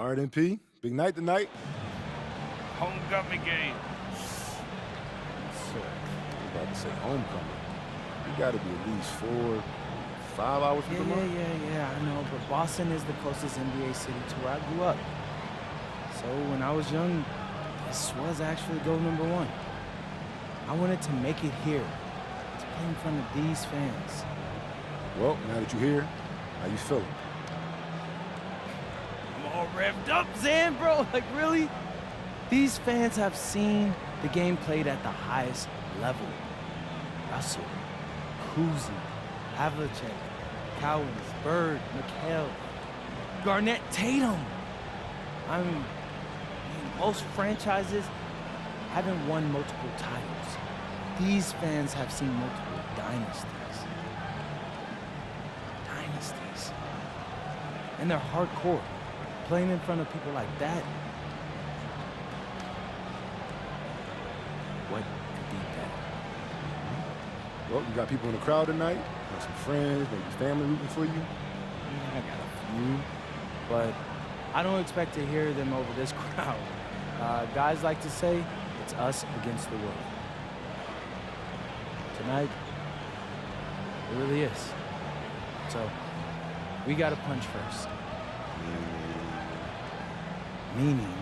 All right, MP. Big night tonight. Homecoming game. So, I'm about to say homecoming. You got to be at least 4, 5 hours from tomorrow. Yeah, I know, but Boston is the closest NBA city to where I grew up. So when I was young, this was actually goal number 1. I wanted to make it here, to play in front of these fans. Well, now that you're here, how you feeling? I'm all revved up, Zan, bro. Like, really? These fans have seen the game played at the highest level. Russell, Kuzi, Havlicek, Cowens, Bird, McHale, Garnett, Tatum. I mean, most franchises haven't won multiple titles. These fans have seen multiple dynasties. And they're hardcore. Playing in front of people like that. What could be better? Well, you got people in the crowd tonight. Got some friends, maybe family rooting for you. Yeah, I got a few. But I don't expect to hear them over this crowd. Guys like to say, it's us against the world. Tonight, it really is. So, we got to punch first. Meaning,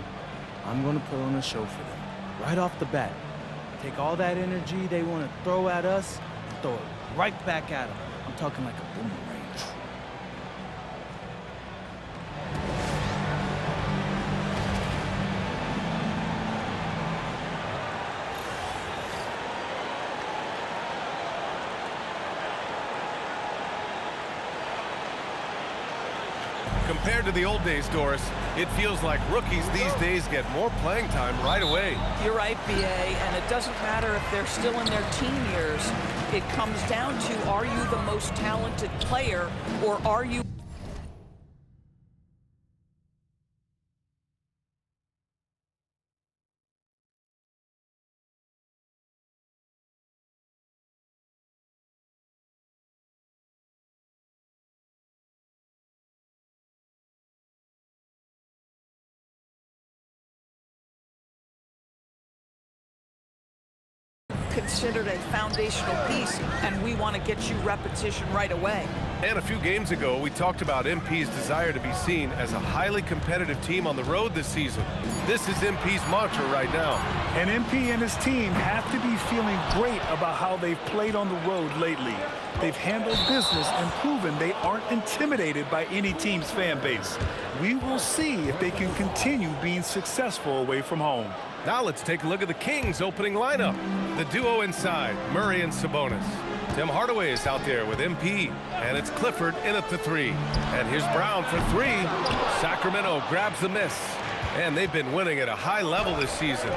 I'm going to put on a show for them. Right off the bat. Take all that energy they want to throw at us and throw it right back at them. I'm talking like a boomerang. Compared to the old days, Doris, it feels like rookies these days get more playing time right away. You're right, B.A., and it doesn't matter if they're still in their teen years. It comes down to, are you the most talented player, or are you... considered a foundational piece, and we want to get you repetition right away. And a few games ago, we talked about MP's desire to be seen as a highly competitive team on the road this season. This is MP's mantra right now. And MP and his team have to be feeling great about how they've played on the road lately. They've handled business and proven they aren't intimidated by any team's fan base. We will see if they can continue being successful away from home. Now let's take a look at the Kings' opening lineup. The duo inside, Murray and Sabonis. Tim Hardaway is out there with MP, and it's Clifford in at the 3. And here's Brown for 3. Sacramento grabs the miss, and they've been winning at a high level this season.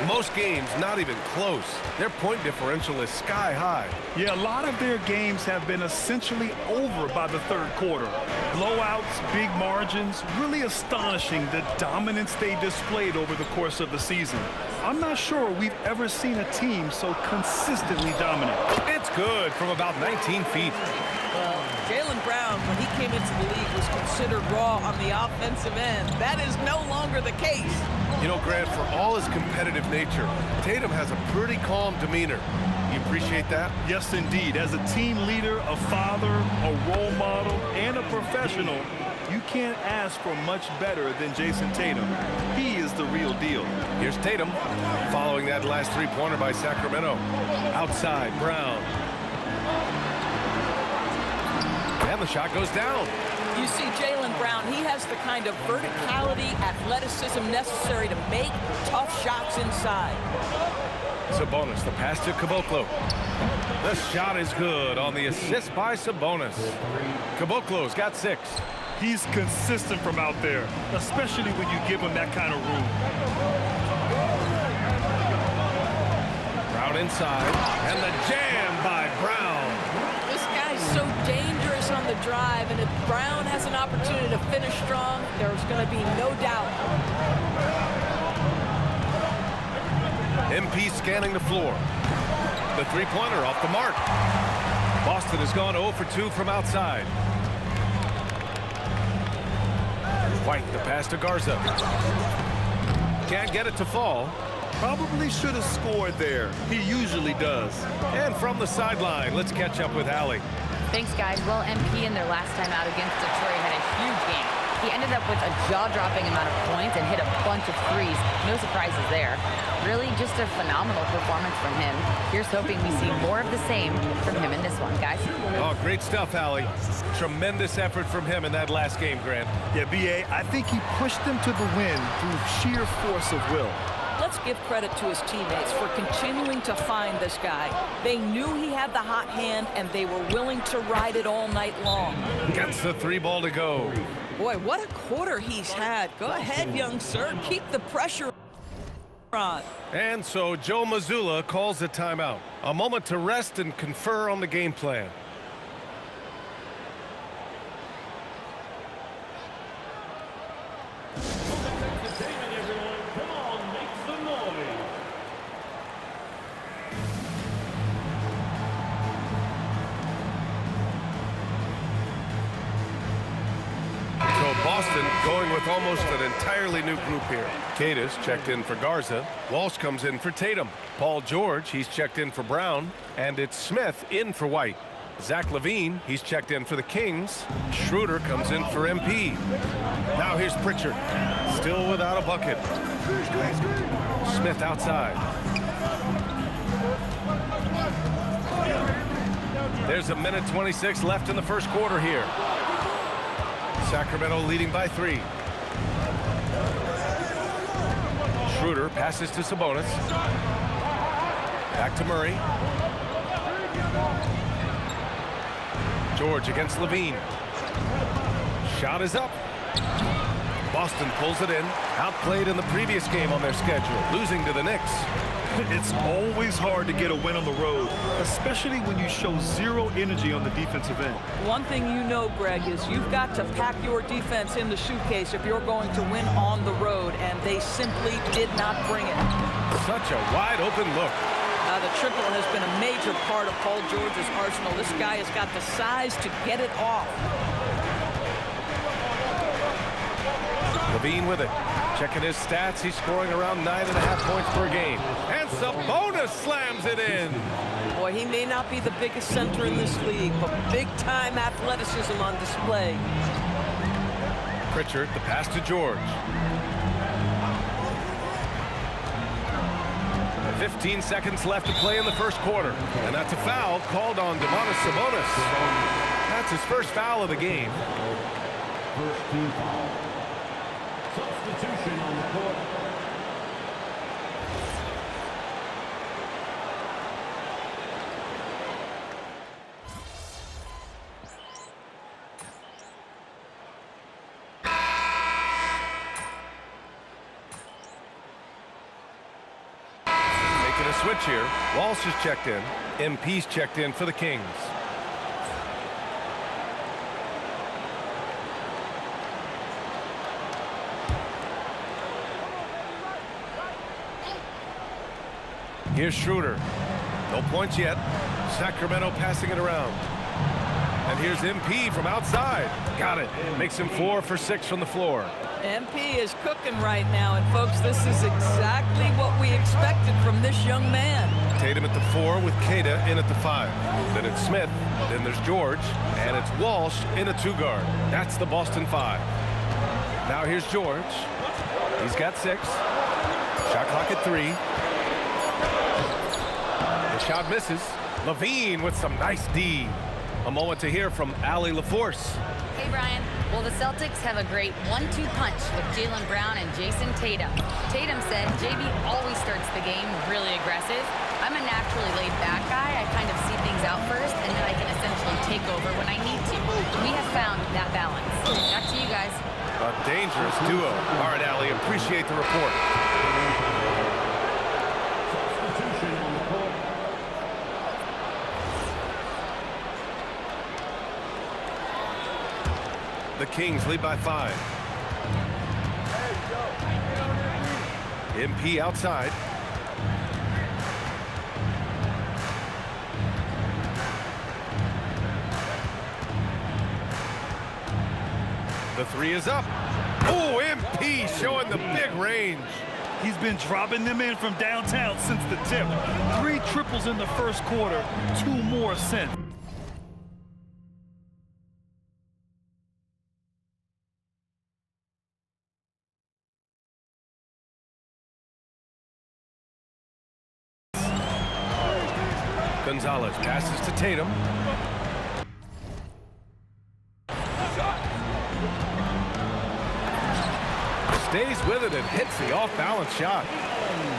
Most games not even close. Their point differential is sky high. Yeah, a lot of their games have been essentially over by the third quarter. Blowouts, big margins, really astonishing the dominance they displayed over the course of the season. I'm not sure we've ever seen a team so consistently dominant. It's good from about 19 feet. Jaylen Brown, when he came into the league, was considered raw on the offensive end. That is no longer the case. You know, Grant, for all his competitive nature, Tatum has a pretty calm demeanor. You appreciate that? Yes, indeed. As a team leader, a father, a role model, and a professional, you can't ask for much better than Jason Tatum. He is the real deal. Here's Tatum, following that last three-pointer by Sacramento. Outside, Brown. And the shot goes down. You see Jaylen Brown, he has the kind of verticality, athleticism necessary to make tough shots inside. Sabonis, the pass to Caboclo. The shot is good on the assist by Sabonis. Caboclo's got 6. He's consistent from out there, especially when you give him that kind of room. Brown inside, and the jam by Brown. This guy's so dangerous on the drive, and if Brown has an opportunity to finish strong, there's going to be no doubt. MP scanning the floor. The three-pointer off the mark. Boston has gone 0 for 2 from outside. White, the pass to Garza. Can't get it to fall. Probably should have scored there. He usually does. And from the sideline, let's catch up with Allie. Thanks, guys. Well, MP in their last time out against Detroit had a huge game. He ended up with a jaw-dropping amount of points and hit a bunch of threes. No surprises there. Really just a phenomenal performance from him. Here's hoping we see more of the same from him in this one, guys. Oh, great stuff, Allie. Tremendous effort from him in that last game, Grant. Yeah, B.A., I think he pushed them to the win through sheer force of will. Let's give credit to his teammates for continuing to find this guy. They knew he had the hot hand, and they were willing to ride it all night long. Gets the 3 ball to go. Boy, what a quarter he's had. Go ahead, young sir. Keep the pressure on. And so Joe Mazzulla calls a timeout. A moment to rest and confer on the game plan. Boston going with almost an entirely new group here. Cadis checked in for Garza. Walsh comes in for Tatum. Paul George, he's checked in for Brown. And it's Smith in for White. Zach LaVine, he's checked in for the Kings. Schroeder comes in for MP. Now here's Pritchard. Still without a bucket. Smith outside. There's a minute 26 left in the first quarter here. Sacramento leading by 3. Schroeder passes to Sabonis. Back to Murray. George against LaVine. Shot is up. Boston pulls it in. Outplayed in the previous game on their schedule, losing to the Knicks. It's always hard to get a win on the road, especially when you show zero energy on the defensive end. One thing you know, Greg, is you've got to pack your defense in the suitcase if you're going to win on the road, and they simply did not bring it. Such a wide open look. The triple has been a major part of Paul George's arsenal. This guy has got the size to get it off. LaVine with it. Checking his stats, he's scoring around 9.5 points per game. And Sabonis slams it in. Boy, he may not be the biggest center in this league, but big-time athleticism on display. Pritchard, the pass to George. 15 seconds left to play in the first quarter. And that's a foul called on Domantas Sabonis. That's his first foul of the game. First team foul. Substitution on the court. Making a switch here. Walsh is checked in. MP's checked in for the Kings. Here's Schroeder. No points yet. Sacramento passing it around. And here's MP from outside. Got it. Makes him 4 for 6 from the floor. MP is cooking right now, and folks, this is exactly what we expected from this young man. Tatum at the 4 with Queta in at the 5. Then it's Smith. Then there's George. And it's Walsh in a 2-guard. That's the Boston 5. Now here's George. He's got 6. Shot clock at 3. The shot misses. LaVine with some nice D. A moment to hear from Allie LaForce. Hey, Brian. Well, the Celtics have a great 1-2 punch with Jaylen Brown and Jason Tatum. Tatum said JB always starts the game really aggressive. I'm a naturally laid-back guy. I kind of see things out first, and then I can essentially take over when I need to. We have found that balance. Back to you guys. A dangerous duo. All right, Allie, appreciate the report. Substitution on the court. The Kings lead by 5. MP outside. The 3 is up. Oh, MP showing the big range. He's been dropping them in from downtown since the tip. 3 triples in the first quarter, 2 more since. Gonzalez passes to Tatum. Stays with it and hits the off-balance shot.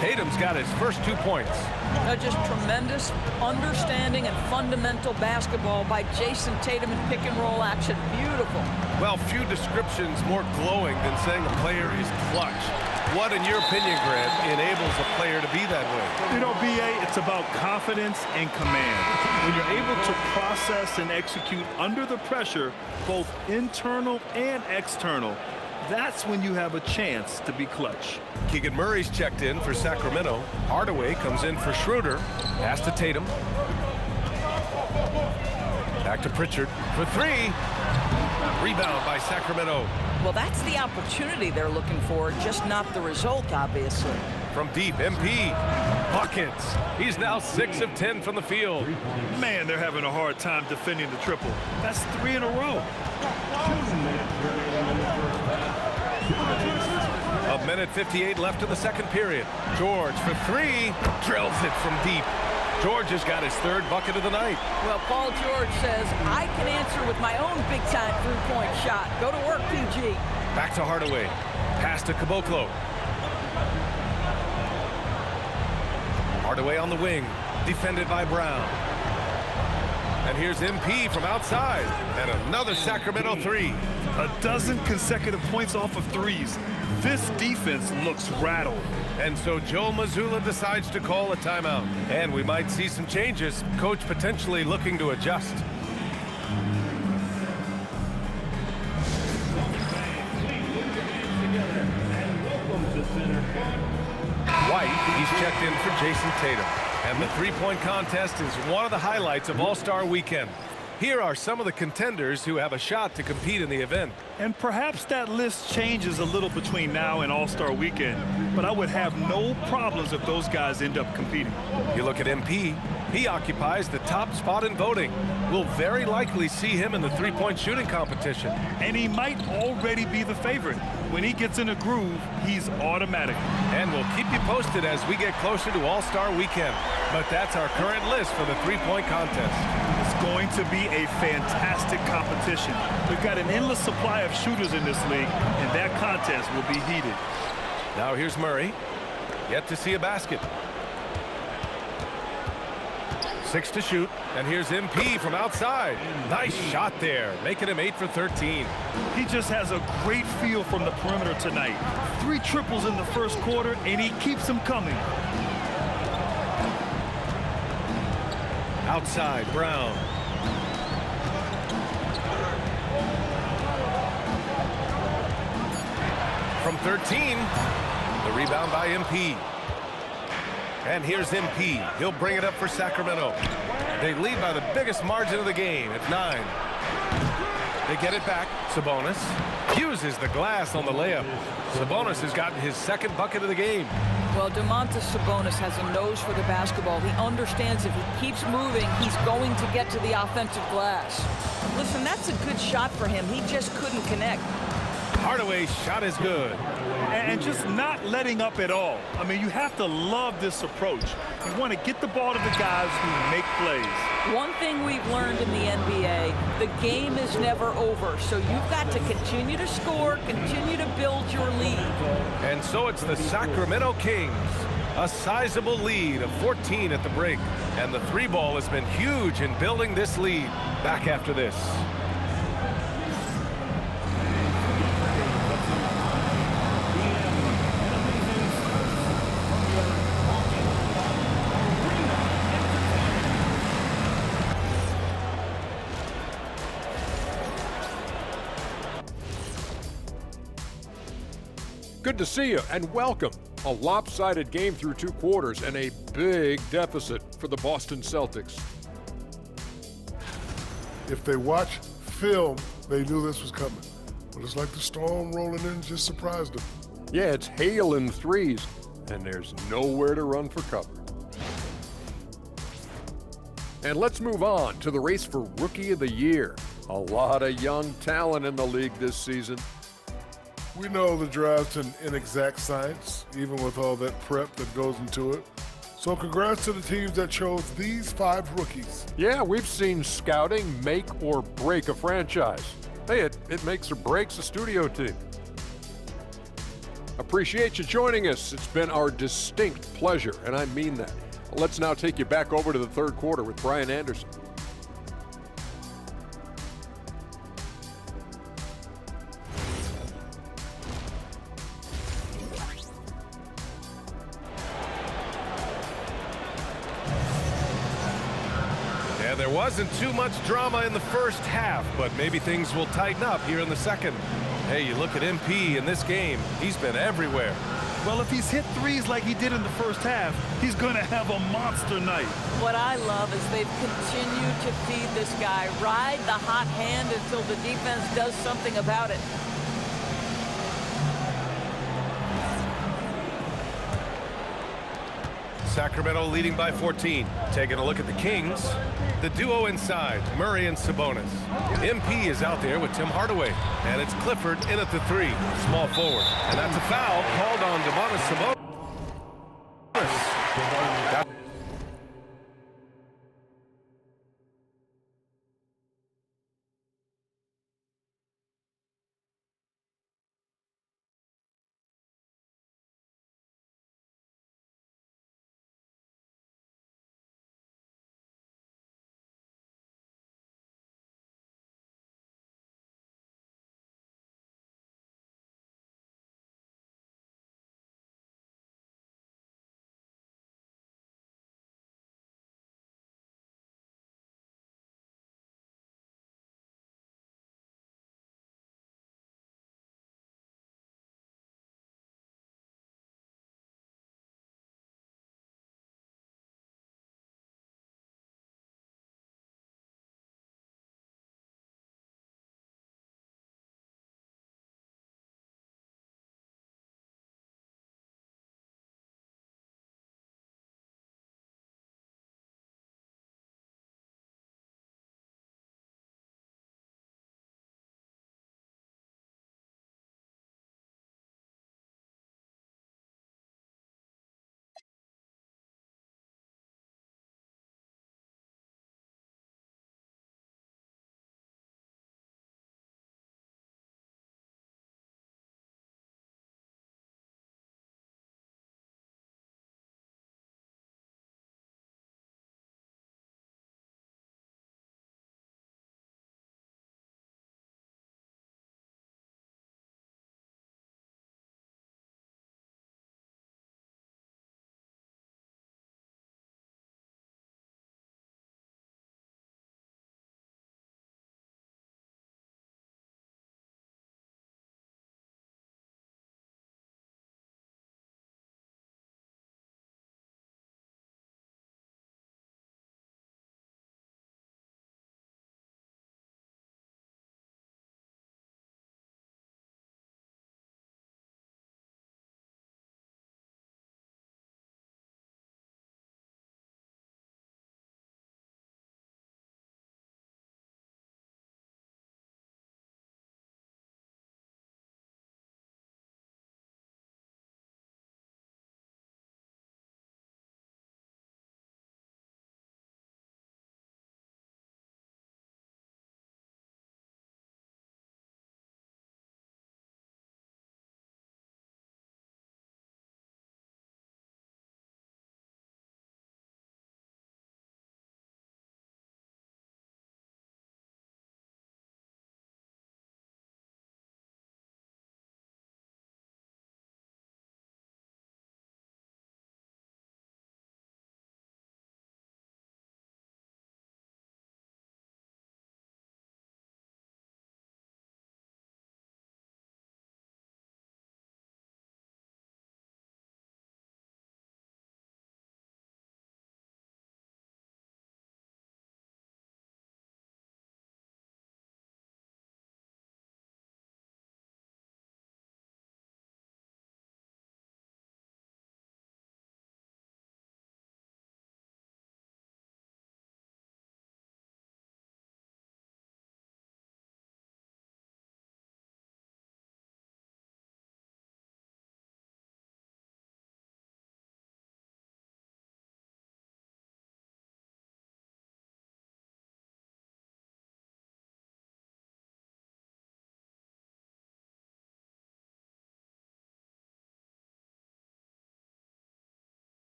Tatum's got his first 2 points. Just tremendous understanding and fundamental basketball by Jason Tatum in pick-and-roll action. Beautiful. Well, few descriptions more glowing than saying a player is clutch. What, in your opinion, Grant, enables a player to be that way? You know, B.A., it's about confidence and command. When you're able to process and execute under the pressure, both internal and external, that's when you have a chance to be clutch. Keegan Murray's checked in for Sacramento. Hardaway comes in for Schroeder. Pass to Tatum. Back to Pritchard for 3. Rebound by Sacramento. Well, that's the opportunity they're looking for, just not the result, obviously. From deep, MP. Buckets. He's now 6 of 10 from the field. Man, they're having a hard time defending the triple. That's 3 in a row. A minute 58 left in the second period. George for 3. Drills it from deep. George has got his 3rd bucket of the night. Well, Paul George says, I can answer with my own big-time three-point shot. Go to work, PG. Back to Hardaway. Pass to Caboclo. Hardaway on the wing. Defended by Brown. And here's MP from outside. And another Sacramento 3. A dozen consecutive points off of threes. This defense looks rattled. And so Joe Mazzulla decides to call a timeout. And we might see some changes. Coach potentially looking to adjust. White, he's checked in for Jason Tatum. And the three-point contest is one of the highlights of All-Star Weekend. Here are some of the contenders who have a shot to compete in the event. And perhaps that list changes a little between now and All-Star Weekend, but I would have no problems if those guys end up competing. You look at MP, he occupies the top spot in voting. We'll very likely see him in the three-point shooting competition. And he might already be the favorite. When he gets in a groove, he's automatic. And we'll keep you posted as we get closer to All-Star Weekend. But that's our current list for the three-point contest. It's going to be a fantastic competition. We've got an endless supply of shooters in this league, and that contest will be heated. Now here's Murray. Yet to see a basket. 6 to shoot, and here's MP from outside. Nice shot there, making him 8 for 13. He just has a great feel from the perimeter tonight. 3 triples in the first quarter, and he keeps them coming. Outside, Brown. From 13, the rebound by MP. And here's MP. He'll bring it up for Sacramento. They lead by the biggest margin of the game at 9. They get it back. Sabonis fuses the glass on the layup. Sabonis has gotten his 2nd bucket of the game. Well, Domantas Sabonis has a nose for the basketball. He understands if he keeps moving, he's going to get to the offensive glass. Listen, that's a good shot for him. He just couldn't connect. Hardaway's shot is good. And just not letting up at all. I mean, you have to love this approach. You want to get the ball to the guys who make plays. One thing we've learned in the NBA, the game is never over. So you've got to continue to score, continue to build your lead. And so it's the Sacramento Kings. A sizable lead of 14 at the break. And the 3-ball has been huge in building this lead. Back after this. Good to see you and welcome. A lopsided game through 2 quarters and a big deficit for the Boston Celtics. If they watch film, they knew this was coming. But it's like the storm rolling in just surprised him. Yeah, it's hailing threes, and there's nowhere to run for cover. And let's move on to the race for Rookie of the Year. A lot of young talent in the league this season. We know the draft's an inexact science, even with all that prep that goes into it. So congrats to the teams that chose these 5 rookies. Yeah, we've seen scouting make or break a franchise. Hey, it makes or breaks a studio team. Appreciate you joining us. It's been our distinct pleasure, and I mean that. Let's now take you back over to the third quarter with Brian Anderson. And there wasn't too much drama in the first half, but maybe things will tighten up here in the second. Hey, you look at MP in this game, he's been everywhere. Well, if he's hit threes like he did in the first half, he's going to have a monster night. What I love is they've continued to feed this guy, ride the hot hand until the defense does something about it. Sacramento leading by 14. Taking a look at the Kings. The duo inside, Murray and Sabonis. MP is out there with Tim Hardaway. And it's Clifford in at the 3, small forward. And that's a foul called on Domantas Sabonis.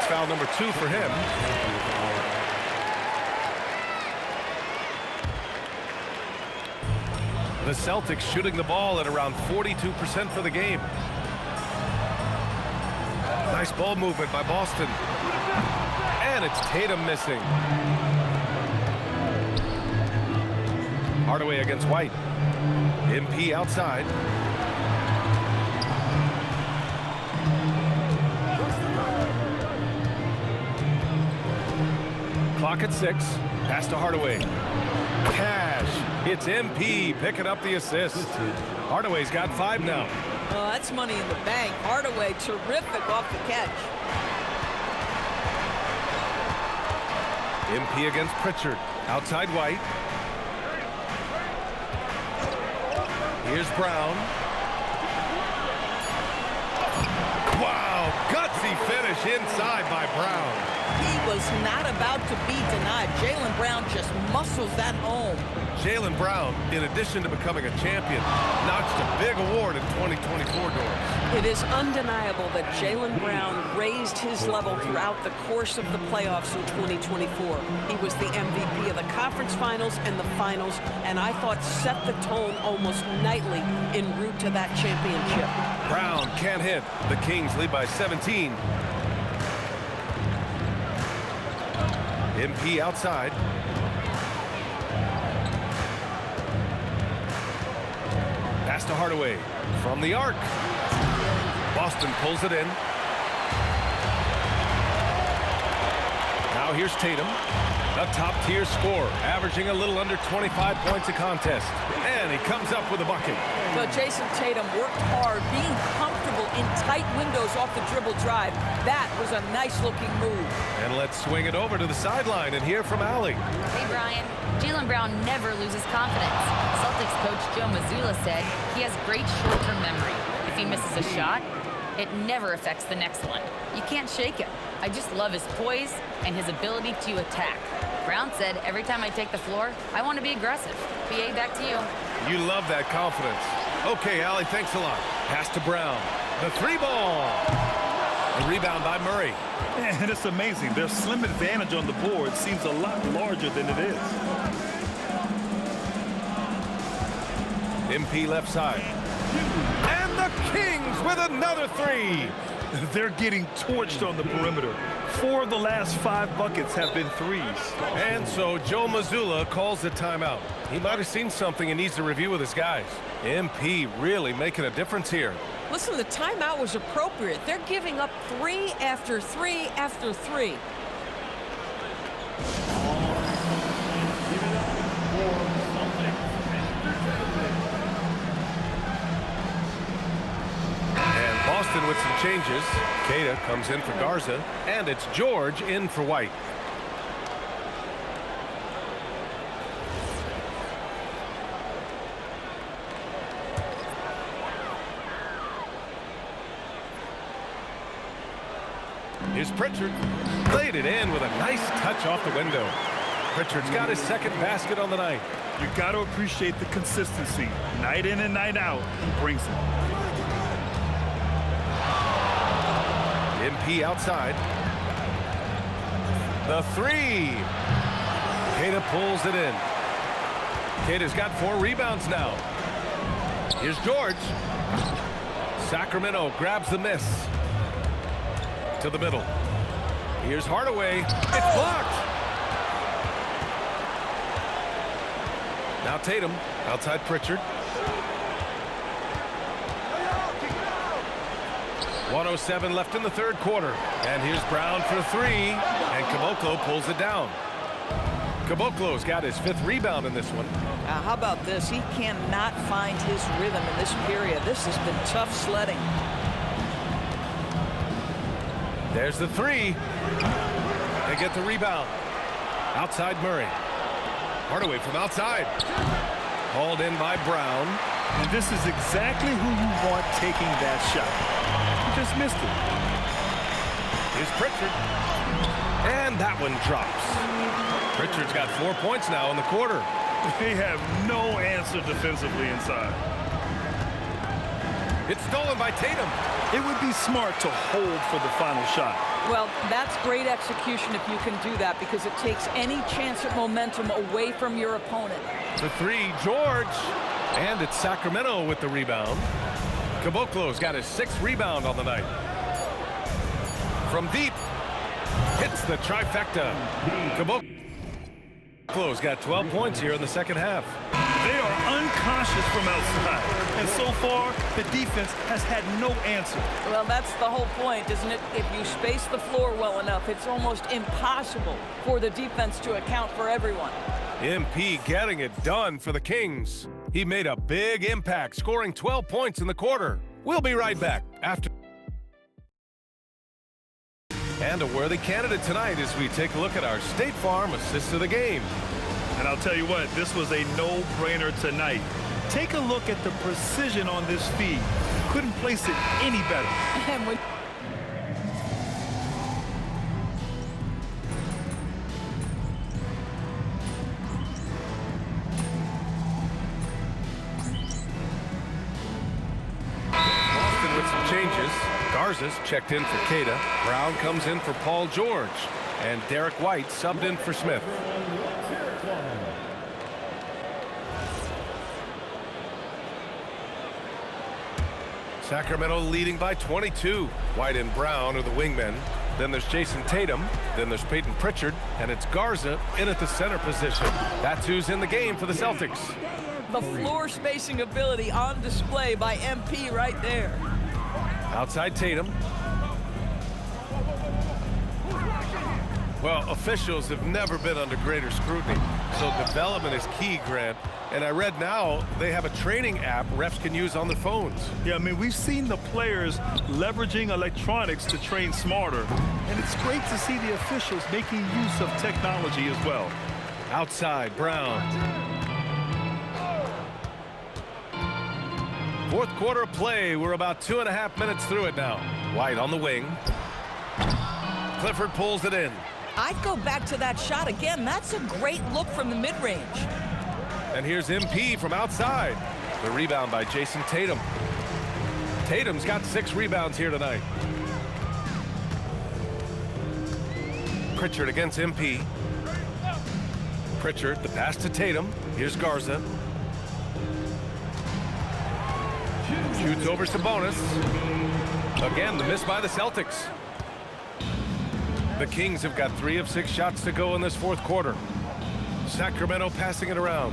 foul number 2 for him. The Celtics shooting the ball at around 42% for the game. Nice ball movement by Boston. And it's Tatum missing. Hardaway against White. MP outside. Clock at 6. Pass to Hardaway. Cash. It's MP picking up the assist. Hardaway's got 5 now. Oh, that's money in the bank. Hardaway, terrific off the catch. MP against Pritchard. Outside White. Here's Brown. Wow, gutsy finish inside by Brown. He was not about to be denied. Jaylen Brown just muscles that home. Jaylen Brown, in addition to becoming a champion, notched a big award in 2024, Doris. It is undeniable that Jaylen Brown raised his level throughout the course of the playoffs in 2024. He was the MVP of the conference finals and the finals, and I thought set the tone almost nightly en route to that championship. Brown can't hit. The Kings lead by 17. MP outside. Pass to Hardaway from the arc. Boston pulls it in. Now here's Tatum, a top-tier scorer, averaging a little under 25 points a contest. And he comes up with a bucket. So Jason Tatum worked hard, being comfortable in tight windows off the dribble drive. That was a nice-looking move. And let's swing it over to the sideline and hear from Allie. Hey, Brian. Jaylen Brown never loses confidence. Celtics coach Joe Mazzulla said he has great short-term memory. If he misses a shot, it never affects the next one. You can't shake him. I just love his poise and his ability to attack. Brown said, every time I take the floor, I want to be aggressive. PA, back to you. You love that confidence. Okay, Allie, thanks a lot. Pass to Brown. The 3-ball. A rebound by Murray. And it's amazing. Their slim advantage on the board seems a lot larger than it is. MP left side. And the Kings with another 3. They're getting torched on the perimeter. 4 of the last 5 buckets have been threes. And so Joe Mazzulla calls the timeout. He might have seen something and needs to review with his guys. MP really making a difference here. Listen, the timeout was appropriate. They're giving up 3 after 3 after 3. And Boston with some changes. Queta comes in for Garza, and it's George in for White. Here's Pritchard. Laid it in with a nice touch off the window. Pritchard's got his second basket on the night. You got to appreciate the consistency. Night in and night out, he brings it. MP outside. The 3. Queta pulls it in. Queta's got 4 rebounds now. Here's George. Sacramento grabs the miss. To the middle. Here's Hardaway. It's blocked. Now Tatum outside Pritchard. 1:07 left in the third quarter. And here's Brown for 3. And Caboclo pulls it down. Caboclo's got his 5th rebound in this one. How about this? He cannot find his rhythm in this period. This has been tough sledding. There's the 3. They get the rebound. Outside Murray. Hardaway from outside. Hauled in by Brown. And this is exactly who you want taking that shot. He just missed it. Here's Pritchard. And that one drops. Pritchard's got 4 points now in the quarter. They have no answer defensively inside. It's stolen by Tatum. It would be smart to hold for the final shot. Well, that's great execution if you can do that, because it takes any chance at momentum away from your opponent. The three, George. And it's Sacramento with the rebound. Caboclo's got his 6th rebound on the night. From deep, hits the trifecta. Caboclo's got 12 points here in the second half. They are unconscious from outside, and so far, the defense has had no answer. Well, that's the whole point, isn't it? If you space the floor well enough, it's almost impossible for the defense to account for everyone. MP getting it done for the Kings. He made a big impact, scoring 12 points in the quarter. We'll be right back after. And a worthy candidate tonight as we take a look at our State Farm assist of the game. And I'll tell you what, this was a no-brainer tonight. Take a look at the precision on this feed. Couldn't place it any better. And when Boston with some changes. Garza's checked in for Queta. Brown comes in for Paul George. And Derek White subbed in for Smith. Sacramento leading by 22. White and Brown are the wingmen. Then there's Jason Tatum. Then there's Peyton Pritchard. And it's Garza in at the center position. That's who's in the game for the Celtics. the floor spacing ability on display by MP right there. Outside Tatum. Well, officials have never been under greater scrutiny, so development is key, Grant. And I read now they have a training app refs can use on their phones. Yeah, I mean, we've seen the players leveraging electronics to train smarter, and it's great to see the officials making use of technology as well. Outside, Brown. Fourth quarter of play. We're about 2.5 minutes through it now. White on the wing. Clifford pulls it in. I'd go back to that shot again. That's a great look from the mid-range. And here's MP from outside. The rebound by Jason Tatum. Tatum's got 6 rebounds here tonight. Pritchard against MP. Pritchard, the pass to Tatum. Here's Garza. Shoots over Sabonis. Again, the miss by the Celtics. The Kings have got 3 of 6 shots to go in this fourth quarter. Sacramento passing it around.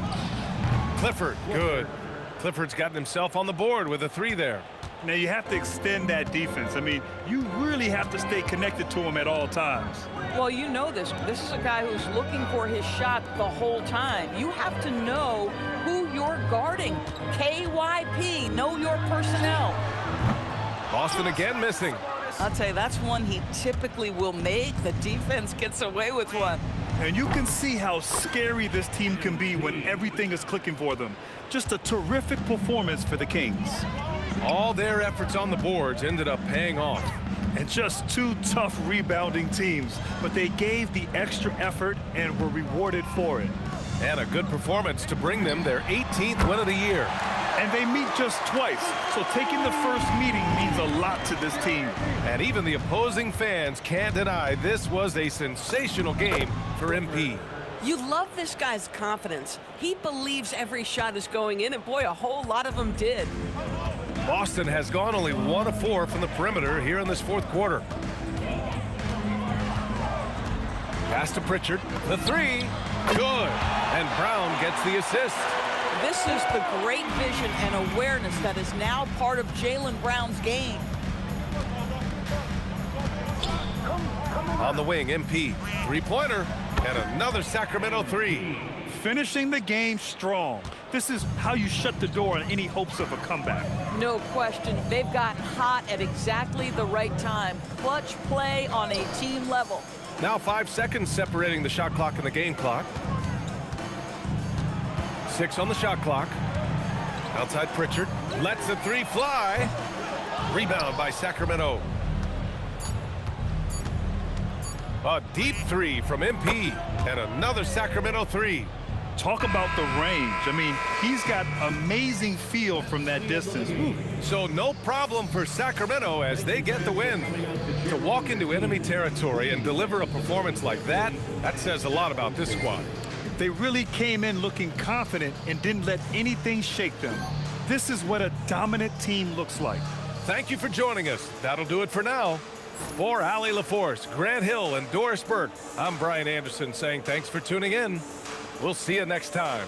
Clifford, good. Clifford's gotten himself on the board with a 3 there. Now you have to extend that defense. I mean, you really have to stay connected to him at all times. Well, you know this. This is a guy who's looking for his shot the whole time. You have to know who you're guarding. KYP, know your personnel. Boston again missing. I'll tell you, that's one he typically will make. The defense gets away with one. And you can see how scary this team can be when everything is clicking for them. Just a terrific performance for the Kings. All their efforts on the boards ended up paying off. And just 2 tough rebounding teams, but they gave the extra effort and were rewarded for it. And a good performance to bring them their 18th win of the year. And they meet just twice, so taking the first meeting means a lot to this team. And even the opposing fans can't deny this was a sensational game for MP. You love this guy's confidence. He believes every shot is going in, and boy, a whole lot of them did. Boston has gone only 1 of 4 from the perimeter here in this fourth quarter. Pass to Pritchard. The 3. Good. And Brown gets the assist. This is the great vision and awareness that is now part of Jaylen Brown's game. On the wing, MP. 3-pointer. And another Sacramento 3. Finishing the game strong. This is how you shut the door on any hopes of a comeback. No question. They've gotten hot at exactly the right time. Clutch play on a team level. Now 5 seconds separating the shot clock and the game clock. 6 on the shot clock. Outside Pritchard. Lets the 3 fly. Rebound by Sacramento. A deep 3 from MP. And another Sacramento 3. Talk about the range. I mean, he's got amazing feel from that distance. Ooh. So no problem for Sacramento as they get the win. To walk into enemy territory and deliver a performance like that says a lot about this squad. They really came in looking confident and didn't let anything shake them. This is what a dominant team looks like. Thank you for joining us. That'll do it for now. For Allie LaForce, Grant Hill, and Doris Burke, I'm Brian Anderson saying thanks for tuning in. We'll see you next time.